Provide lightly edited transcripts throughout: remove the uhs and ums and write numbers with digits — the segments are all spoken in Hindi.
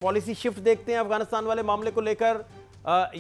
पॉलिसी शिफ्ट देखते हैं अफगानिस्तान वाले मामले को लेकर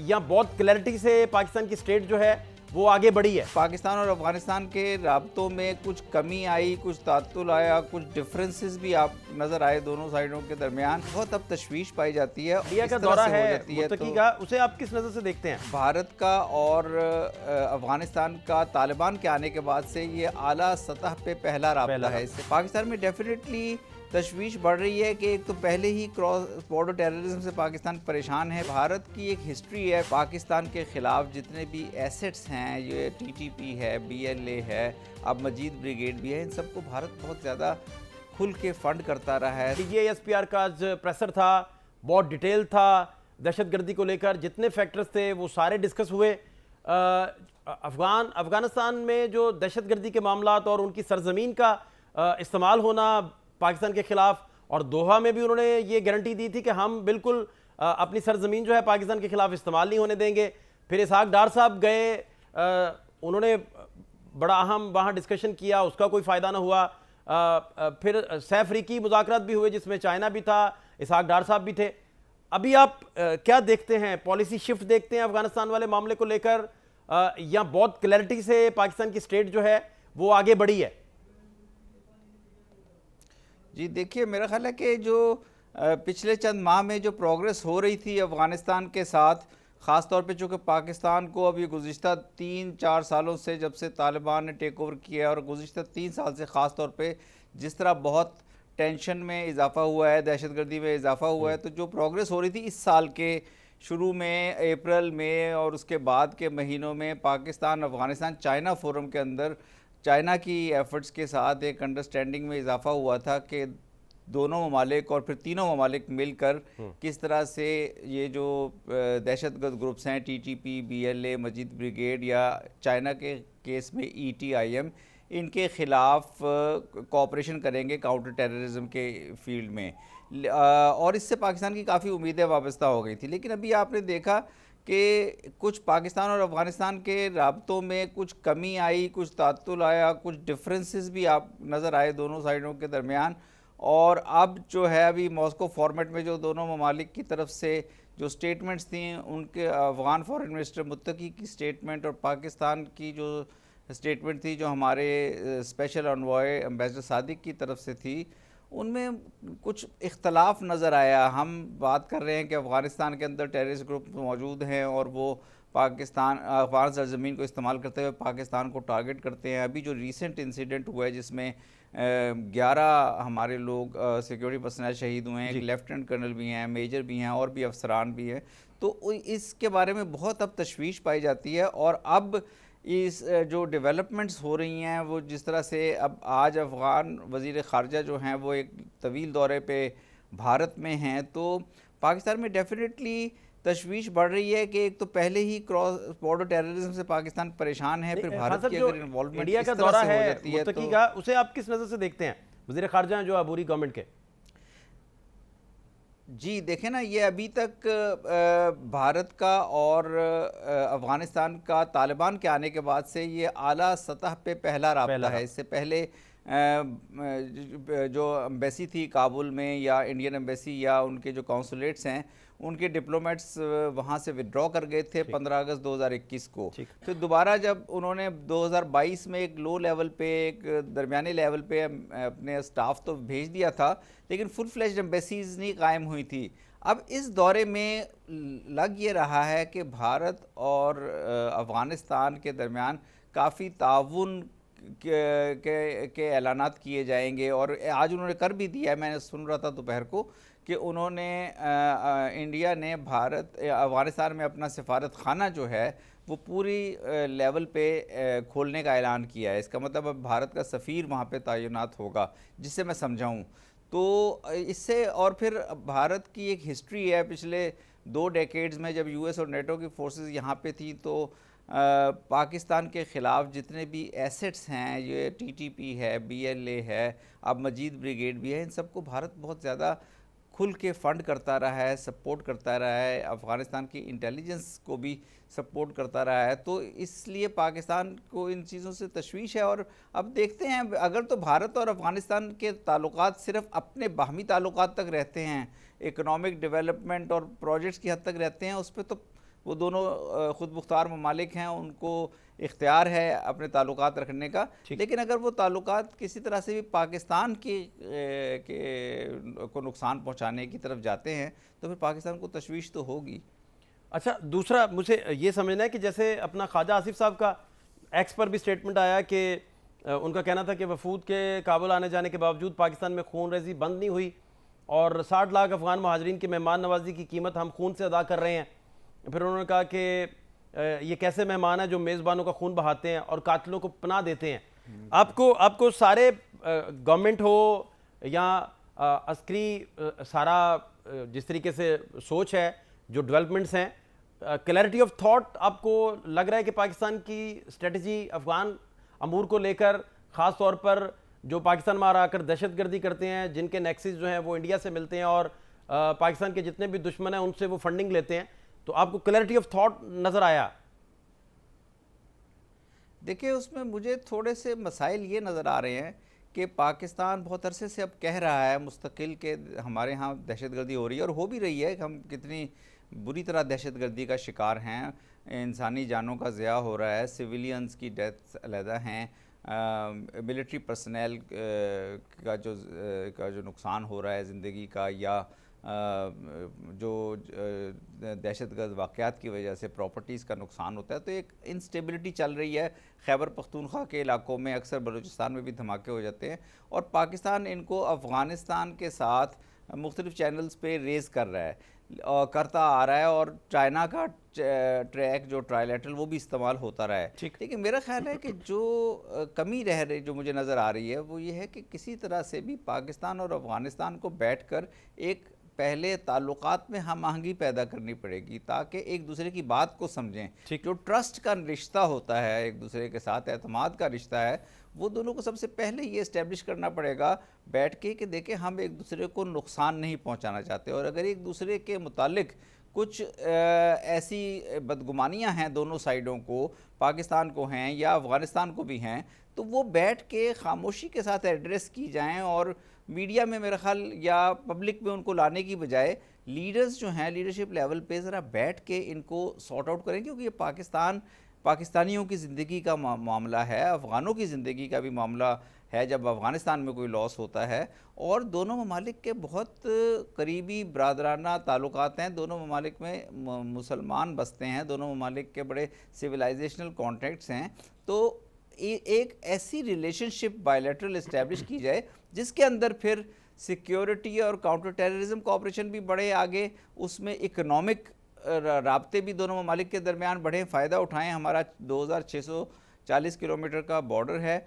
या बहुत क्लैरिटी से पाकिस्तान की स्टेट जो है वो आगे बढ़ी है। पाकिस्तान और अफगानिस्तान के राब्तों में कुछ कमी आई, कुछ तात्तुल आया, कुछ डिफरेंसेस भी आप नज़र आए दोनों साइडों के दरमियान। बहुत अब तशवीश पाई जाती है। इंडिया का दौरा है मुत्तकी का, उसे आप किस नज़र से देखते हैं? भारत का और अफगानिस्तान का तालिबान के आने के बाद से ये आला सतह पे पहला राब्ता है। इससे पाकिस्तान में डेफिनेटली तशवीश बढ़ रही है कि एक तो पहले ही क्रॉस बॉर्डर टेररिज्म से पाकिस्तान परेशान है। भारत की एक हिस्ट्री है, पाकिस्तान के ख़िलाफ़ जितने भी एसेट्स हैं, ये टीटीपी है, बीएलए है, अब मजीद ब्रिगेड भी है, इन सबको भारत बहुत ज़्यादा खुल के फंड करता रहा है। DGISPR का प्रेशर था, बहुत डिटेल था, दहशतगर्दी को लेकर जितने फैक्टर्स थे वो सारे डिस्कस हुए। अफगानिस्तान में जो दहशतगर्दी के मामलात और उनकी सरजमीन का इस्तेमाल होना पाकिस्तान के खिलाफ, और दोहा में भी उन्होंने ये गारंटी दी थी कि हम बिल्कुल अपनी सरजमीन जो है पाकिस्तान के खिलाफ इस्तेमाल नहीं होने देंगे। फिर इसहाक डार साहब गए, उन्होंने बड़ा अहम वहाँ डिस्कशन किया, उसका कोई फ़ायदा ना हुआ। फिर सैफ अफ्रीकी मुज़ाकरात भी हुए जिसमें चाइना भी था, इसहाक डार साहब भी थे। अभी आप क्या देखते हैं, पॉलिसी शिफ्ट देखते हैं अफगानिस्तान वाले मामले को लेकर या बहुत क्लैरिटी से पाकिस्तान की स्टेट जो है वो आगे बढ़ी है? जी देखिए, मेरा ख्याल है कि जो पिछले चंद माह में जो प्रोग्रेस हो रही थी अफ़गानिस्तान के साथ, ख़ास तौर पे चूँकि पाकिस्तान को अभी गुज़िश्ता 3-4 सालों से जब से तालिबान ने टेक ओवर किया और गुज़िश्ता 3 साल से ख़ास तौर पे जिस तरह बहुत टेंशन में इजाफ़ा हुआ है, दहशतगर्दी में इजाफ़ा हुआ है, तो जो प्रोग्रेस हो रही थी इस साल के शुरू में अप्रैल में और उसके बाद के महीनों में पाकिस्तान अफ़गानिस्तान चाइना फोरम के अंदर चाइना की एफ़र्ट्स के साथ एक अंडरस्टैंडिंग में इजाफ़ा हुआ था कि दोनों ममालिक और फिर तीनों ममालिक मिलकर किस तरह से ये जो दहशतगर्द ग्रुप्स हैं, टीटीपी, बीएलए, मजीद ब्रिगेड या चाइना के केस में ETIM, इनके ख़िलाफ़ कोऑपरेशन करेंगे काउंटर टेररिज्म के फील्ड में। और इससे पाकिस्तान की काफ़ी उम्मीदें वाबस्ता हो गई थी। लेकिन अभी आपने देखा कि कुछ पाकिस्तान और अफगानिस्तान के राब्तों में कुछ कमी आई, कुछ तात्तुल आया, कुछ डिफरेंसेस भी आप नज़र आए दोनों साइडों के दरमियान। और अब जो है अभी मॉस्को फॉर्मेट में जो दोनों ममालिक की तरफ से जो स्टेटमेंट्स थी, उनके अफ़गान फॉरेन मिनिस्टर मुत्तकी की स्टेटमेंट और पाकिस्तान की जो स्टेटमेंट थी जो हमारे स्पेशल एनवॉय एम्बेसडर सादिक की तरफ से थी, उनमें कुछ इख्तलाफ नज़र आया। हम बात कर रहे हैं कि अफ़गानिस्तान के अंदर टेररिस्ट ग्रुप मौजूद हैं और वो पाकिस्तान अफ़गान सरजमीन को इस्तेमाल करते हुए पाकिस्तान को टारगेट करते हैं। अभी जो रीसेंट इंसिडेंट हुआ है जिसमें 11 हमारे लोग सिक्योरिटी पर्सनल शहीद हुए हैं, एक लेफ्टिनेंट कर्नल भी हैं, मेजर भी हैं और भी अफसरान भी हैं, तो इसके बारे में बहुत अब तशवीश पाई जाती है। और अब इस जो डेवलपमेंट्स हो रही हैं वो जिस तरह से अब आज अफ़गान वज़ीर ख़ारजा जो हैं वो एक तवील दौरे पे भारत में हैं, तो पाकिस्तान में डेफिनेटली तशवीश बढ़ रही है कि एक तो पहले ही क्रॉस बॉर्डर टेररिज्म से पाकिस्तान परेशान है, फिर भारत की अगर इन्वॉल्वमेंट इंडिया का दौरा है मुत्तकी का, उसे आप किस नज़र से देखते हैं? वज़ीर ख़ारजा जो अबूरी गवर्नमेंट के। जी देखें ना, ये अभी तक भारत का और अफ़गानिस्तान का तालिबान के आने के बाद से ये आला सतह पे पहला राब्ता है। इससे पहले जो एम्बेसी थी काबुल में या इंडियन एम्बेसी या उनके जो कॉन्सुलेट्स हैं, उनके डिप्लोमेट्स वहाँ से विड्रॉ कर गए थे 15 अगस्त 2021 को। फिर दोबारा जब उन्होंने 2022 में एक लो लेवल पे, एक दरमियाने लेवल पे अपने स्टाफ तो भेज दिया था, लेकिन फुल फ्लेज्ड एम्बेसीज नहीं कायम हुई थी। अब इस दौरे में लग ये रहा है कि भारत और अफ़गानिस्तान के दरमियान काफ़ी ताउन के ऐलानात किए जाएंगे। और आज उन्होंने कर भी दिया है, मैंने सुन रहा था दोपहर को कि उन्होंने इंडिया ने अफ़गानिस्तान में अपना सफारत खाना जो है वो पूरी लेवल पे खोलने का ऐलान किया है। इसका मतलब अब भारत का सफ़ीर वहाँ पे तैनात होगा, जिससे मैं समझाऊँ तो इससे। और फिर भारत की एक हिस्ट्री है, पिछले 2 डेकेड्स में जब US और नेटो की फोर्सेस यहाँ पे थी तो पाकिस्तान के ख़िलाफ़ जितने भी एसेट्स हैं, ये TTP है, BLA है, अब मजीद ब्रिगेड भी है, इन सबको भारत बहुत ज़्यादा खुल के फंड करता रहा है, सपोर्ट करता रहा है, अफ़गानिस्तान की इंटेलिजेंस को भी सपोर्ट करता रहा है। तो इसलिए पाकिस्तान को इन चीज़ों से तशवीश है। और अब देखते हैं, अगर तो भारत और अफ़गानिस्तान के ताल्लुकात सिर्फ अपने बाहमी ताल्लुकात तक रहते हैं इकोनॉमिक डेवलपमेंट और प्रोजेक्ट्स की हद तक रहते हैं, उस पर तो वो दोनों खुद मुख्तार ममालिक हैं, उनको इख्तियार है अपने ताल्लुकात रखने का। लेकिन अगर वो ताल्लुकात किसी तरह से भी पाकिस्तान को नुकसान पहुंचाने की तरफ जाते हैं तो फिर पाकिस्तान को तशवीश तो होगी। अच्छा, दूसरा मुझे ये समझना है कि जैसे अपना ख्वाजा आसिफ साहब का एक्स पर भी स्टेटमेंट आया कि उनका कहना था कि वफूद के काबुल आने जाने के बावजूद पाकिस्तान में खून रेजी बंद नहीं हुई और 60 लाख अफगान महाजरीन की मेहमान नवाजी की कीमत हम खून से अदा कर रहे हैं। फिर उन्होंने कहा कि ये कैसे मेहमान हैं जो मेज़बानों का खून बहाते हैं और कातिलों को पनाह देते हैं। आपको सारे गवर्नमेंट हो या अस्करी सारा जिस तरीके से सोच है, जो डेवलपमेंट्स हैं, क्लैरिटी ऑफ थॉट आपको लग रहा है कि पाकिस्तान की स्ट्रेटजी अफगान अमूर को लेकर, ख़ास तौर पर जो पाकिस्तान में आकर दहशतगर्दी करते हैं, जिनके नेक्सिस जो हैं वो इंडिया से मिलते हैं और पाकिस्तान के जितने भी दुश्मन हैं उनसे वो फंडिंग लेते हैं, तो आपको क्लैरिटी ऑफ थॉट नज़र आया? देखिए, उसमें मुझे थोड़े से मसाइल ये नज़र आ रहे हैं कि पाकिस्तान बहुत अरसे से अब कह रहा है मुस्तकिल के हमारे यहाँ दहशतगर्दी हो रही है और हो भी रही है, हम कितनी बुरी तरह दहशतगर्दी का शिकार हैं, इंसानी जानों का ज़िया हो रहा है, सिविलियंस की डेथ अलहदा हैं, मिलिट्री पर्सनल का जो नुकसान हो रहा है ज़िंदगी का, या जो दहशतगर्द वाक़यात की वजह से प्रॉपर्टीज़ का नुकसान होता है, तो एक इंस्टेबिलिटी चल रही है। खैबर पख्तूनख्वा के इलाकों में, अक्सर बलूचिस्तान में भी धमाके हो जाते हैं और पाकिस्तान इनको अफ़गानिस्तान के साथ मुख्तलिफ़ चैनल्स पे रेज़ कर रहा है और करता आ रहा है, और चाइना का ट्रैक जो ट्राइलेटरल वो भी इस्तेमाल होता रहा है। लेकिन मेरा ख्याल है कि जो कमी रह रही जो मुझे नज़र आ रही है वो ये है कि किसी तरह से भी पाकिस्तान और अफ़गानिस्तान को बैठकर एक पहले ताल्लुकात में हम आहंगी पैदा करनी पड़ेगी ताकि एक दूसरे की बात को समझें। जो ट्रस्ट का रिश्ता होता है, एक दूसरे के साथ एतमाद का रिश्ता है, वो दोनों को सबसे पहले ये इस्टेब्लिश करना पड़ेगा बैठ के कि देखें हम एक दूसरे को नुकसान नहीं पहुंचाना चाहते, और अगर एक दूसरे के मुतालिक कुछ ऐसी बदगुमानियां हैं दोनों साइडों को, पाकिस्तान को हैं या अफ़गानिस्तान को भी हैं, तो वो बैठ के खामोशी के साथ एड्रेस की जाएं और मीडिया में मेरा ख्याल या पब्लिक में उनको लाने की बजाय लीडर्स जो हैं लीडरशिप लेवल पे ज़रा बैठ के इनको सॉर्ट आउट करें, क्योंकि ये पाकिस्तानियों की ज़िंदगी का मामला है, अफ़गानों की ज़िंदगी का भी मामला है जब अफ़गानिस्तान में कोई लॉस होता है, और दोनों ममालिक के बहुत करीबी बरादराना ताल्लुकात हैं, दोनों ममालिक में मुसलमान बसते हैं, दोनों ममालिक के बड़े सिविलाइजेशनल कॉन्टेक्ट्स हैं। तो एक ऐसी रिलेशनशिप बायलैटरल इस्टेब्लिश की जाए जिसके अंदर फिर सिक्योरिटी और काउंटर टेररिज्म कोऑपरेशन भी बढ़े आगे, उसमें इकोनॉमिक राब्ते भी दोनों ममालिक के दरमियान बढ़े, फ़ायदा उठाएं। हमारा 2640 किलोमीटर का बॉर्डर है